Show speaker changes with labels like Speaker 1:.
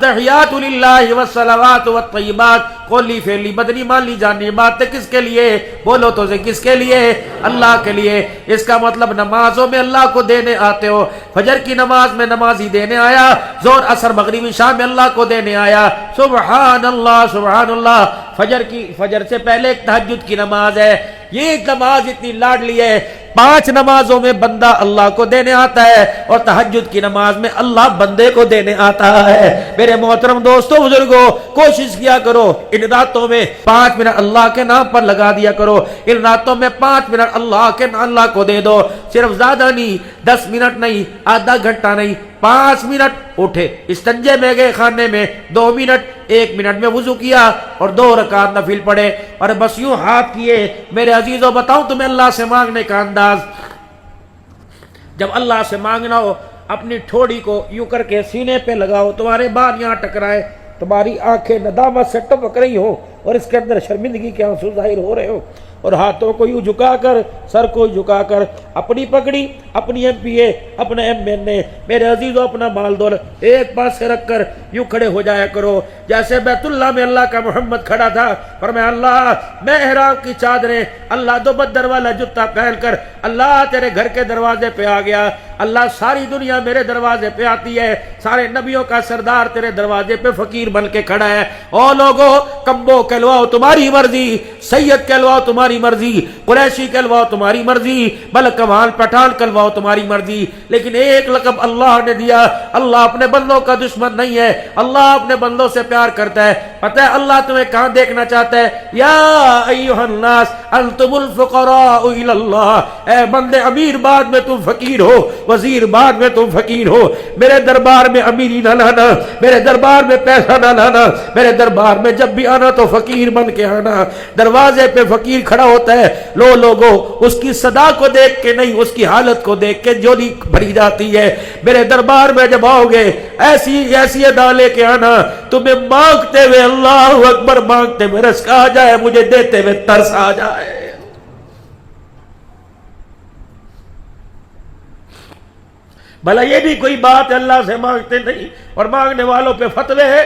Speaker 1: التحیات للہ والصلوات والطیبات قولی فعلی بدنی مالی جانی باتیں کس کے لیے؟ بولو تو سے کس کے لیے؟ اللہ کے لیے۔ اس کا مطلب نمازوں میں اللہ کو دینے آتے ہو۔ فجر کی نماز میں نمازی دینے آیا، ظہر عصر مغربی شام میں اللہ کو دینے آیا۔ سبحان اللہ سبحان اللہ۔ فجر سے پہلے ایک تہجد کی نماز ہے، یہ نماز اتنی لاڈلی ہے، 5 نمازوں میں بندہ اللہ کو دینے آتا ہے، اور تہجد کی نماز میں اللہ بندے کو دینے آتا ہے۔ میرے محترم دوستو بزرگوں، کوشش کیا کرو ان راتوں میں 5 منٹ اللہ کے نام پر لگا دیا کرو۔ ان راتوں میں 5 منٹ اللہ کو دے دو، صرف زیادہ نہیں، 10 منٹ نہیں، آدھا گھنٹہ نہیں، 5 منٹ اٹھے، استنجے میں گئے خانے میں 2 منٹ، 1 منٹ میں وضو کیا اور 2 رکعت نفل پڑھے، اور بس یوں ہاتھ کیے۔ میرے عزیزوں بتاؤں تمہیں اللہ سے مانگنے کا انداز، جب اللہ سے مانگنا ہو اپنی ٹھوڑی کو یوں کر کے سینے پہ لگاؤ، تمہارے بال یہاں ٹکرائے، تمہاری آنکھیں ندامت سے ٹپک رہی ہو اور اس کے اندر شرمندگی کے آنسو ظاہر ہو رہے ہو، اور ہاتھوں کو یوں جھکا کر، سر کو جھکا کر، اپنی پگڑی، اپنی ایم پی اے، اپنا ایم این اے، میرے عزیزوں اپنا مال دولت ایک پاس سے رکھ کر یوں کھڑے ہو جایا کرو جیسے بیت اللہ میں اللہ کا محمد کھڑا تھا۔ فرمایا اللہ میں احرام کی چادریں، اللہ دو بدر والا جوتا پہن کر اللہ تیرے گھر کے دروازے پہ آ گیا، اللہ ساری دنیا میرے دروازے پہ آتی ہے، سارے نبیوں کا سردار تیرے دروازے پہ فقیر بن کے کھڑا ہے۔ او لوگو، کمبو کہلواؤ تمہاری مرضی، سید کہلواؤ تمہاری مرضی، قریشی کہلواؤ تمہاری مرضی، بلکوان پٹھان کہلواؤ تمہاری مرضی، لیکن ایک لقب اللہ نے دیا۔ اللہ اپنے بندوں کا دشمن نہیں ہے، اللہ اپنے بندوں سے پیار کرتا ہے۔ پتہ ہے اللہ تمہیں کہاں دیکھنا چاہتا ہے؟ یا ایھا الناس انتم الفقراء الی اللہ، اے بندے امیر بعد میں تم فقیر ہو، وزیر بعد میں تم فقیر ہو۔ میرے دربار میں امیری نہ لانا، میرے دربار میں پیسہ نہ لانا، میرے دربار میں جب بھی آنا تو فقیر بن کے آنا۔ دروازے پہ فقیر کھڑا ہوتا ہے، لوگو اس کی صدا کو دیکھ کے نہیں، اس کی حالت کو دیکھ کے جولی بھری جاتی ہے۔ میرے دربار میں جب آؤ گے ایسی ادا لے کے آنا، تمہیں مانگتے ہوئے اللہ اکبر مانگتے ہوئے رزق آ جائے، مجھے دیتے ہوئے ترس آ جائے۔ بھلا یہ بھی کوئی بات ہے؟ اللہ سے مانگتے نہیں اور مانگنے والوں پہ فتوے ہے۔